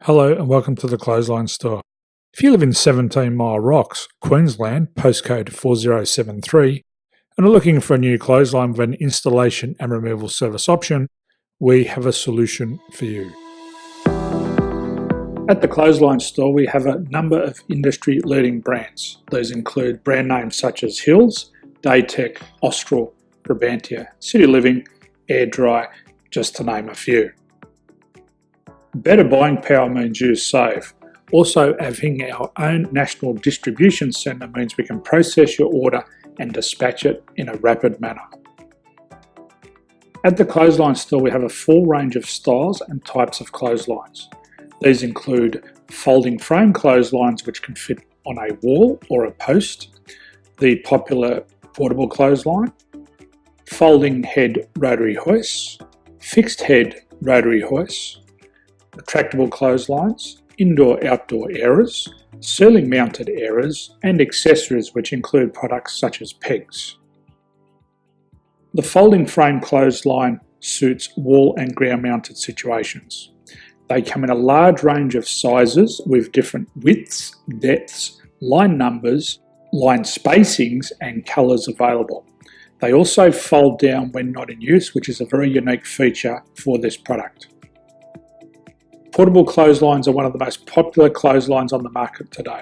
Hello and welcome to the Clothesline Store. If you live in 17 Mile Rocks, Queensland, postcode 4073, and are looking for a new clothesline with an installation and removal service option, we have a solution for you. At the Clothesline Store, we have a number of industry-leading brands. These include brand names such as Hills, Daytech, Austral, Brabantia, City Living, Air Dry, just to name a few. Better buying power means you save. Also, having our own national distribution centre means we can process your order and dispatch it in a rapid manner. At the Clothesline Store, we have a full range of styles and types of clotheslines. These include folding frame clotheslines which can fit on a wall or a post, the popular portable clothesline, folding head rotary hoists, fixed head rotary hoists, retractable clotheslines, indoor-outdoor airers, ceiling mounted airers, and accessories which include products such as pegs. The folding frame clothesline suits wall and ground mounted situations. They come in a large range of sizes with different widths, depths, line numbers, line spacings and colours available. They also fold down when not in use, which is a very unique feature for this product. Portable clotheslines are one of the most popular clotheslines on the market today.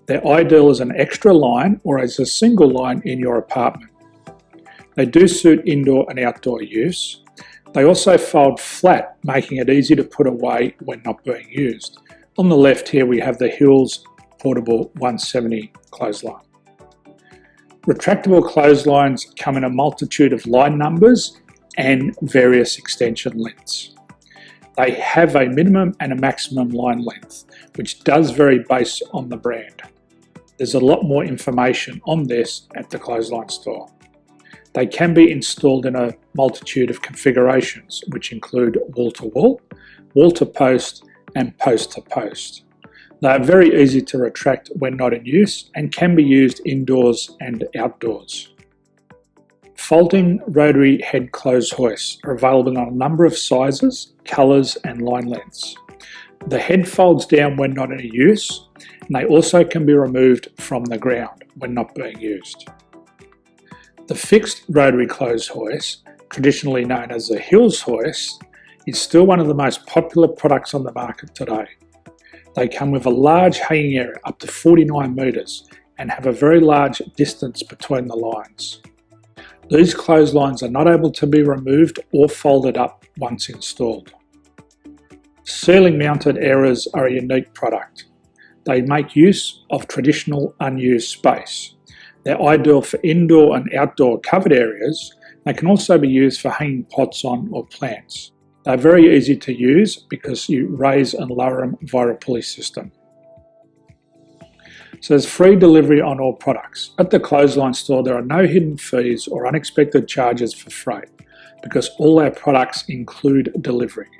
They're ideal as an extra line or as a single line in your apartment. They do suit indoor and outdoor use. They also fold flat, making it easy to put away when not being used. On the left here we have the Hills Portable 170 clothesline. Retractable clotheslines come in a multitude of line numbers and various extension lengths. They have a minimum and a maximum line length, which does vary based on the brand. There's a lot more information on this at the Clothesline Store. They can be installed in a multitude of configurations, which include wall-to-wall, wall-to-post, and post-to-post. They are very easy to retract when not in use and can be used indoors and outdoors. Folding rotary head clothes hoists are available on a number of sizes, colours and line lengths. The head folds down when not in use, and they also can be removed from the ground when not being used. The fixed rotary clothes hoist, traditionally known as the Hills hoist, is still one of the most popular products on the market today. They come with a large hanging area up to 49 metres and have a very large distance between the lines. These clotheslines are not able to be removed or folded up once installed. Ceiling mounted airers are a unique product. They make use of traditional unused space. They're ideal for indoor and outdoor covered areas. They can also be used for hanging pots on or plants. They're very easy to use because you raise and lower them via a pulley system. So there's free delivery on all products. At the Clothesline Store, there are no hidden fees or unexpected charges for freight because all our products include delivery.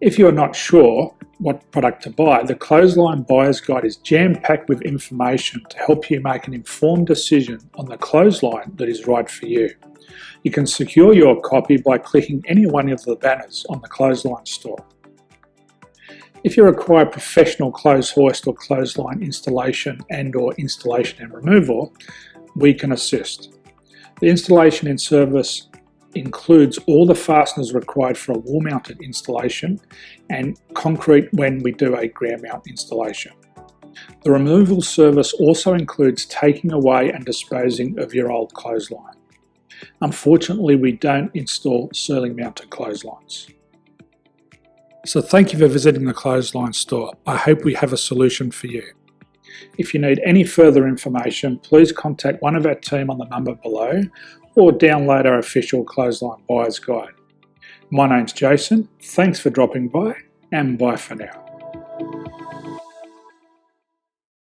If you are not sure what product to buy, the Clothesline Buyer's Guide is jam-packed with information to help you make an informed decision on the clothesline that is right for you. You can secure your copy by clicking any one of the banners on the Clothesline Store. If you require professional clothes hoist or clothesline installation and/or installation and removal, we can assist. The installation and service includes all the fasteners required for a wall-mounted installation and concrete when we do a ground mount installation. The removal service also includes taking away and disposing of your old clothesline. Unfortunately, we don't install ceiling mounted clotheslines. So thank you for visiting the Clothesline Store. I hope we have a solution for you. If you need any further information, please contact one of our team on the number below or download our official Clothesline Buyer's Guide. My name's Jason, thanks for dropping by and bye for now.